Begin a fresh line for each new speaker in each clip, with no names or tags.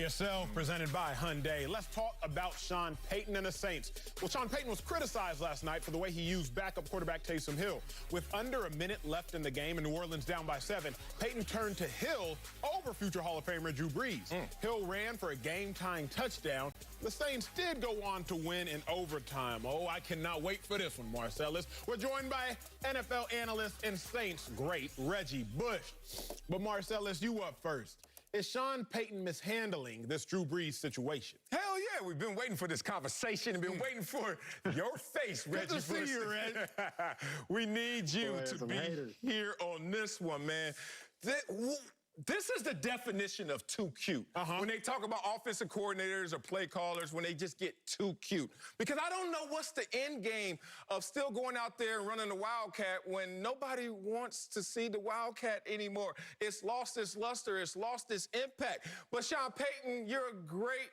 yourself, presented by Hyundai. Let's talk about Sean Payton and the Saints. Well, Sean Payton was criticized last night for the way he used backup quarterback Taysom Hill. With under a minute left in the game and New Orleans down by 7, Payton turned to Hill over future Hall of Famer Drew Brees. Hill ran for a game-tying touchdown. The Saints did go on to win in overtime. Oh, I cannot wait for this one, Marcellus. We're joined by NFL analyst and Saints great Reggie Bush. But Marcellus, you up first. Is Sean Payton mishandling this Drew Brees situation?
Hell yeah, we've been waiting for this conversation and been waiting for your face, Reggie.
Good to see you, Reg.
We need you to be here on this one, man. This is the definition of too cute. When they talk about offensive coordinators or play callers, when they just get too cute. Because I don't know what's the end game of still going out there and running the Wildcat when nobody wants to see the Wildcat anymore. It's lost its luster. It's lost its impact. But Sean Payton, you're a great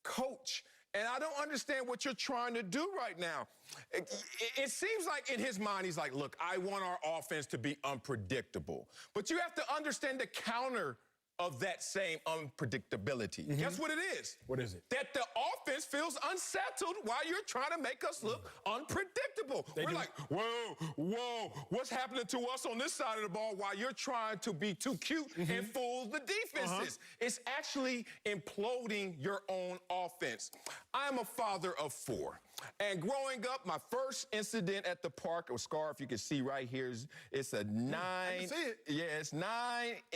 coach. And I don't understand what you're trying to do right now. It seems like in his mind, he's like, look, I want our offense to be unpredictable. But you have to understand the counter of that same unpredictability. Guess what it is?
What is it?
That the offense feels unsettled while you're trying to make us look unpredictable. We're like, whoa, what's happening to us on this side of the ball while you're trying to be too cute and fool the defenses? It's actually imploding your own offense. I'm a father of 4. And growing up, my first incident at the park, a scar, if you can see right here, it's a 9.
I can see it.
Yeah, it's 9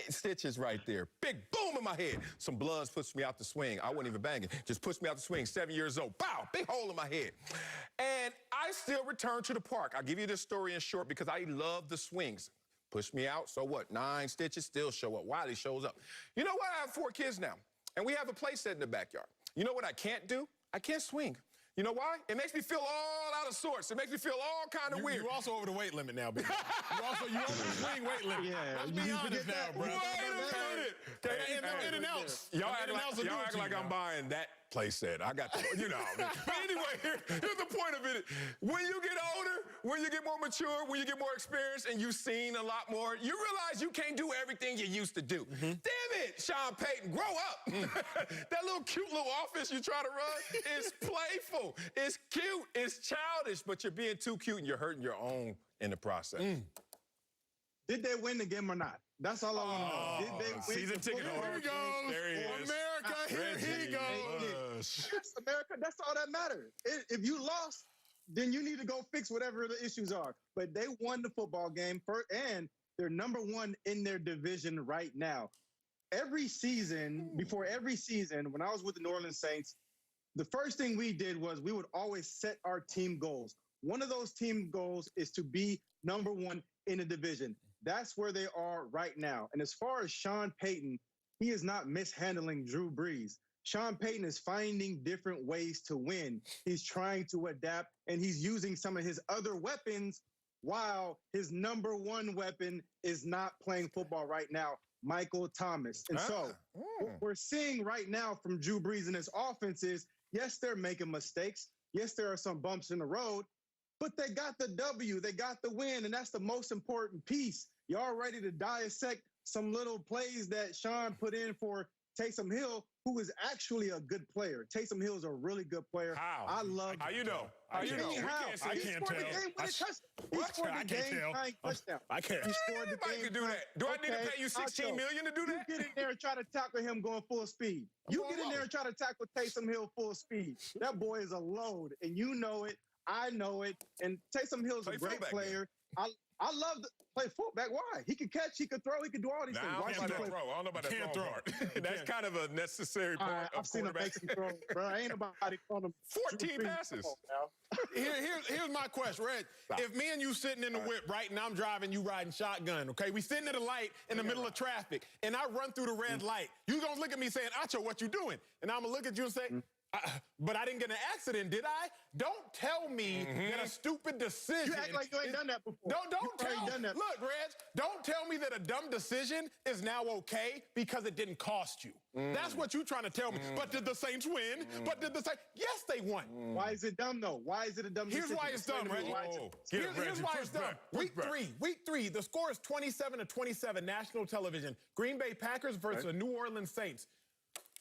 stitches right there. Big boom in my head. Some blood pushed me out the swing. I wasn't even banging. Just pushed me out the swing, 7 years old. Bow, big hole in my head. And I still return to the park. I'll give you this story in short because I love the swings. Push me out, so what? 9 stitches, still show up. Wiley shows up. You know what? I have 4 kids now, and we have a play set in the backyard. You know what I can't do? I can't swing. You know why? It makes me feel all out of sorts. It makes me feel all kind of weird.
You're also over the weight limit now, baby. you over the swing weight limit.
Yeah.
Let's be honest now, bro.
Wait a minute.
In and outs.
Y'all act like I'm buying that play set. I got the, you know. But anyway, here's the point of it. When you get older, when you get more mature, when you get more experience and you've seen a lot more, you realize you can't do everything you used to do. Damn it, Sean Payton, grow up. That little cute little offense you try to run is playful. It's cute. It's childish, but you're being too cute and you're hurting your own in the process.
Did they win the game or not? That's all I want to know. Did they win
season ticket holder.
Here he goes.
There he is.
America, here he goes.
Yes, America, that's all that matters. If you lost, then you need to go fix whatever the issues are. But they won the football game, and they're #1 in their division right now. Every season, before every season, when I was with the New Orleans Saints, the first thing we did was we would always set our team goals. One of those team goals is to be #1 in the division. That's where they are right now. And as far as Sean Payton, he is not mishandling Drew Brees. Sean Payton is finding different ways to win. He's trying to adapt, and he's using some of his other weapons while his #1 weapon is not playing football right now, Michael Thomas. And so what we're seeing right now from Drew Brees and his offense is, yes, they're making mistakes. Yes, there are some bumps in the road, but they got the W, they got the win, and that's the most important piece. Y'all ready to dissect some little plays that Sean put in for Taysom Hill, who is actually a good player. Taysom Hill is a really good player.
How?
I love
How you know? How you know?
I can't tell.
He scored the game-tying touchdown.
I can't.
He scored the
Anybody can do that. Do I need to pay you $16 million to do that?
You get in there and try to tackle him going full speed. You get in there and try to tackle Taysom Hill full speed. That boy is a load, and you know it. I know it. And Taysom Hill is a great player. I love to play fullback. Why? He can catch, he can throw, he can do all these things.
I don't know about that throw part. That's kind of a necessary part of quarterback.
I've seen him make some throws, bro. Ain't nobody calling him
14 passes.
Here's my question, Red. If me and you sitting in the whip, right, and I'm driving, you riding shotgun, okay? We sitting at a light in the middle of traffic, and I run through the red light. You gonna look at me saying, Acho, what you doing? And I'm gonna look at you and say, but I didn't get in an accident, did I? Don't tell me that a stupid decision.
You act like you ain't done that before.
Don't tell me. Look, Reg, don't tell me that a dumb decision is now okay because it didn't cost you. That's what you're trying to tell me. But did the Saints win? But did the Saints? Yes, they won.
Why is it dumb, though? Why is it a dumb decision?
Here's why it's dumb, Reggie. Here's why it's dumb. Week three, the score is 27-27, national television. Green Bay Packers versus the New Orleans Saints.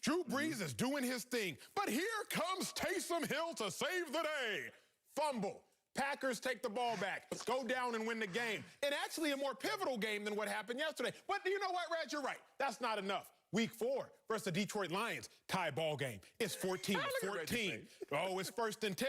Drew Brees is doing his thing, but here comes Taysom Hill to save the day. Fumble. Packers take the ball back, go down and win the game. And actually a more pivotal game than what happened yesterday. But you know what, Reg? You're right. That's not enough. Week 4 versus the Detroit Lions, tie ball game. It's 14-14. Oh, it's 1st and 10.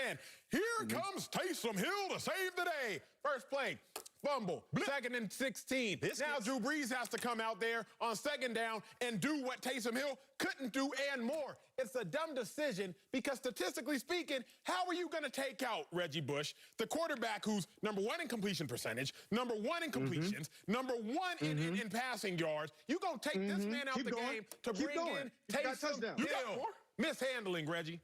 Here comes Taysom Hill to save the day. First play, fumble. 2nd and 16. Now Drew Brees has to come out there on 2nd down and do what Taysom Hill couldn't do and more. It's a dumb decision because statistically speaking, how are you going to take out Reggie Bush, the quarterback who's number 1 in completion percentage, number 1 in completions, number 1 in passing yards? You going to take this man out the game to bring in Taysom Hill. Mishandling, Reggie.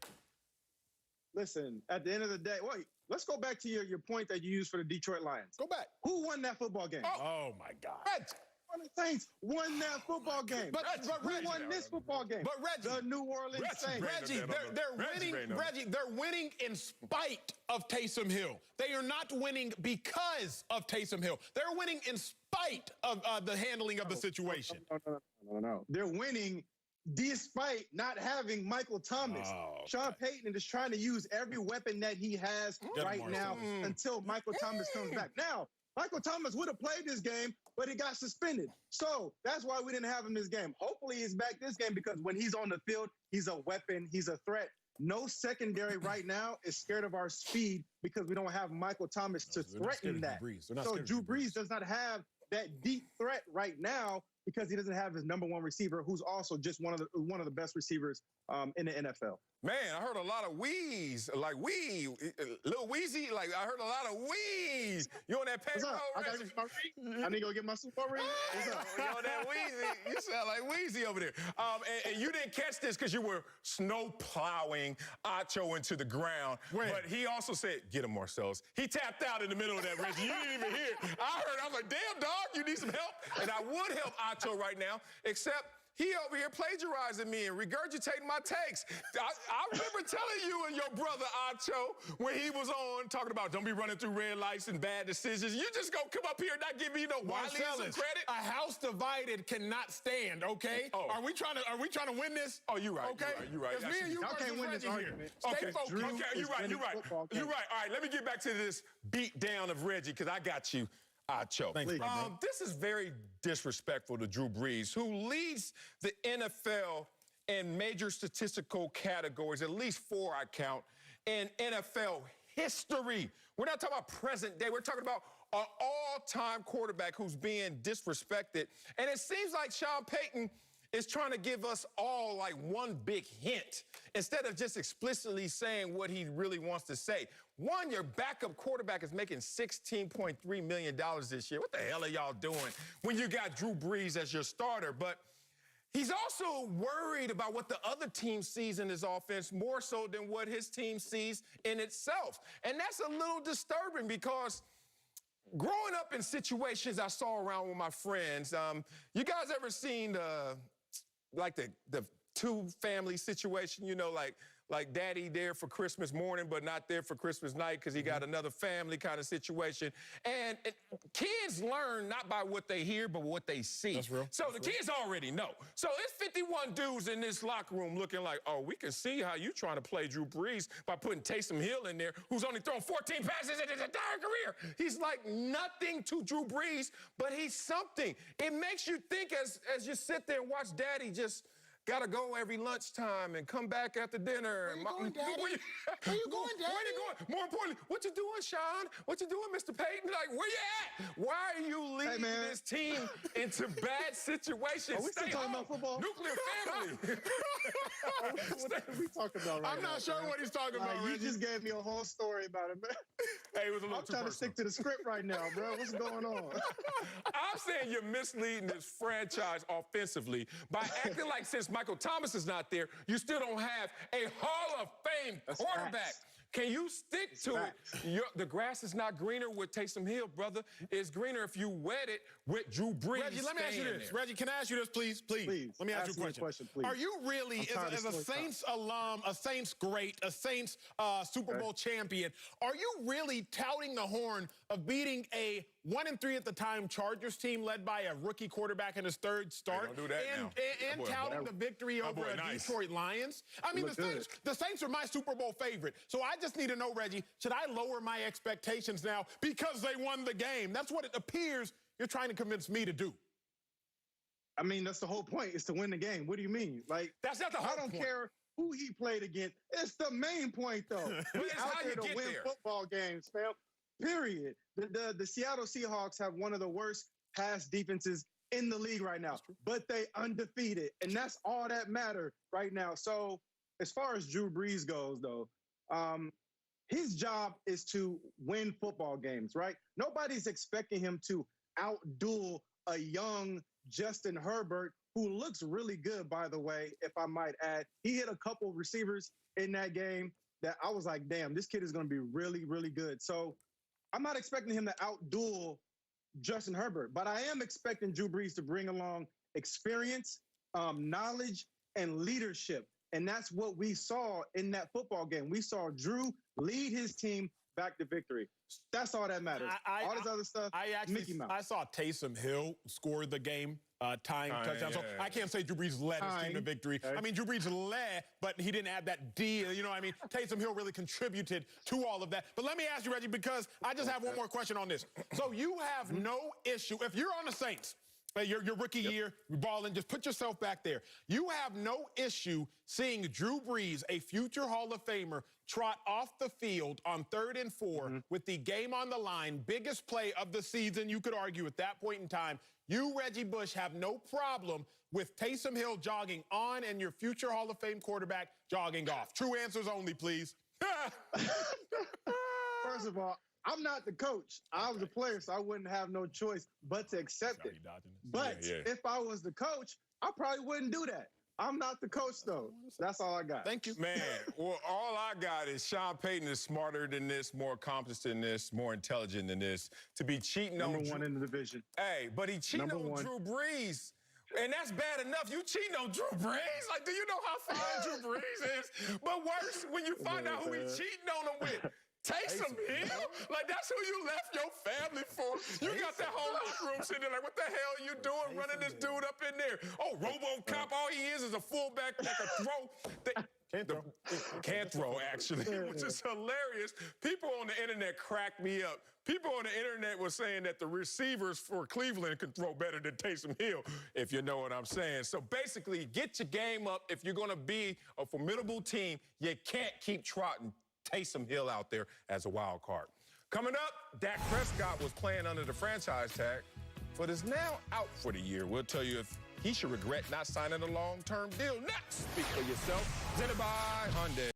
Listen, at the end of the day, wait, let's go back to your point that you used for the Detroit Lions.
Go back.
Who won that football game?
Oh my God.
The Saints won that football game.
But
who won this football game?
But Reggie,
the New Orleans Saints.
Reggie, they're winning. Reggie, they're winning in spite of Taysom Hill. They are not winning because of Taysom Hill. They're winning in spite of the handling of the situation.
No. They're winning despite not having Michael Thomas. Sean Payton is trying to use every weapon that he has right now until Michael Thomas comes back. Now, Michael Thomas would have played this game, but he got suspended. So that's why we didn't have him this game. Hopefully he's back this game because when he's on the field, he's a weapon, he's a threat. No secondary right now is scared of our speed because we don't have Michael Thomas to threaten that. So Drew Brees does not have that deep threat right now because he doesn't have his number 1 receiver, who's also just one of the best receivers in the NFL.
Man, I heard a lot of wheeze, like wee, little wheezy. Like I heard a lot of wheeze. You on that payroll?
I need to go get my Super Bowl ring.
You on that wheezy? You sound like Wheezy over there. And you didn't catch this because you were snow plowing Acho into the ground. But he also said, "Get him, Marcells." He tapped out in the middle of that, Reggie. You didn't even hear. I was like, "Damn, dog, you need some help." And I would help Acho right now, except he over here plagiarizing me and regurgitating my takes. I remember telling you and your brother Acho when he was on talking about don't be running through red lights and bad decisions. You just gonna come up here and not give me no Wiley some credit.
A house divided cannot stand. Okay. Are we trying to win this?
Oh, you right.
Okay.
You right.
It's me and you
can't win this argument.
Stay focused.
Okay. You right. You're right. All right. Let me get back to this beat down of Reggie because I got you. Acho. This is very disrespectful to Drew Brees, who leads the NFL in major statistical categories, at least 4 I count, in NFL history. We're not talking about present day. We're talking about an all-time quarterback who's being disrespected. And it seems like Sean Payton is trying to give us all like one big hint instead of just explicitly saying what he really wants to say. One, your backup quarterback is making $16.3 million this year. What the hell are y'all doing when you got Drew Brees as your starter? But he's also worried about what the other team sees in his offense more so than what his team sees in itself. And that's a little disturbing because growing up in situations I saw around with my friends, you guys ever seen like the two-family situation, you know, like daddy there for Christmas morning but not there for Christmas night because he got another family kind of situation. And kids learn not by what they hear but what they see.
That's real.
So the kids already know. So it's 51 dudes in this locker room looking like, oh, we can see how you trying to play Drew Brees by putting Taysom Hill in there, who's only thrown 14 passes in his entire career. He's like nothing to Drew Brees, but he's something. It makes you think as you sit there and watch daddy just gotta go every lunchtime and come back after dinner.
Where you going, Daddy? Where you going, Daddy?
Where you going? More importantly, what you doing, Sean? What you doing, Mr. Payton? Like, where you at? Why are you leading this team into bad situations?
Are we still talking about football?
Nuclear family.
What are we talking about right now?
I'm not sure what he's talking about,
You just gave me a whole story about it, man.
Hey, it was a little
I'm trying to stick to the script right now, bro. What's going on?
I'm saying you're misleading this franchise offensively by acting like since Michael Thomas is not there, you still don't have a Hall of Fame quarterback.
Facts.
Can you stick to it? The grass is not greener with Taysom Hill, brother. It's greener if you wet it with Drew Brees.
Reggie, let me ask you this. Reggie, can I ask you this, please? Please. Let me ask you a question.
Please.
Are you really, as a Saints alum, a Saints great, a Saints Super Bowl champion, are you really touting the horn of beating a 1-3 at the time Chargers team led by a rookie quarterback in his third start.
Hey, don't do that
and touting the victory over the Detroit Lions. I mean, the Saints are my Super Bowl favorite. So I just need to know, Reggie, should I lower my expectations now because they won the game? That's what it appears you're trying to convince me to do.
I mean, that's the whole point, is to win the game. What do you mean? Like,
that's not the whole point.
I don't care who he played against. It's the main point, though. He's out there to win football games, fam. Period. The Seattle Seahawks have one of the worst pass defenses in the league right now, but they undefeated, and that's all that matters right now. So as far as Drew Brees goes, though, his job is to win football games, right? Nobody's expecting him to outduel a young Justin Herbert, who looks really good, by the way, if I might add. He hit a couple receivers in that game that I was like, damn, this kid is going to be really, really good. So I'm not expecting him to outduel Justin Herbert, but I am expecting Drew Brees to bring along experience, knowledge, and leadership. And that's what we saw in that football game. We saw Drew lead his team back to victory. That's all that matters. All this other stuff, Mickey Mouse.
I saw Taysom Hill score the game. Tying touchdown. So I can't say Drew Brees led his team to victory. I mean, Drew Brees led, but he didn't add that D. You know what I mean? Taysom Hill really contributed to all of that. But let me ask you, Reggie, because I just have one more question on this. So you have no issue, if you're on the Saints, your rookie year, you're balling, just put yourself back there. You have no issue seeing Drew Brees, a future Hall of Famer, trot off the field on 3rd and 4 with the game on the line, biggest play of the season, you could argue at that point in time. You, Reggie Bush, have no problem with Taysom Hill jogging on and your future Hall of Fame quarterback jogging off. True answers only, please.
First of all, I'm not the coach. I was the player, so I wouldn't have no choice but to accept it. But if I was the coach, I probably wouldn't do that. I'm not the coach, though. That's all I got.
Thank you.
Man, well, all I got is Sean Payton is smarter than this, more accomplished than this, more intelligent than this. To be cheating on
Number one in the division.
Hey, but he cheating on Drew Brees. And that's bad enough. You cheating on Drew Brees? Like, do you know how fine Drew Brees is? But worse, when you find out who he cheating on him with. Taysom Hill? Like, that's who you left your family for. You got that whole locker room sitting there like, what the hell are you doing running this dude up in there? Oh, RoboCop, all he is a fullback that can throw. Can't throw, actually, which is hilarious. People on the internet cracked me up. People on the internet were saying that the receivers for Cleveland can throw better than Taysom Hill, if you know what I'm saying. So basically, get your game up. If you're going to be a formidable team, you can't keep trotting Taysom Hill out there as a wild card. Coming up, Dak Prescott was playing under the franchise tag, but is now out for the year. We'll tell you if he should regret not signing a long-term deal next. Speak for yourself. Presented by Hyundai.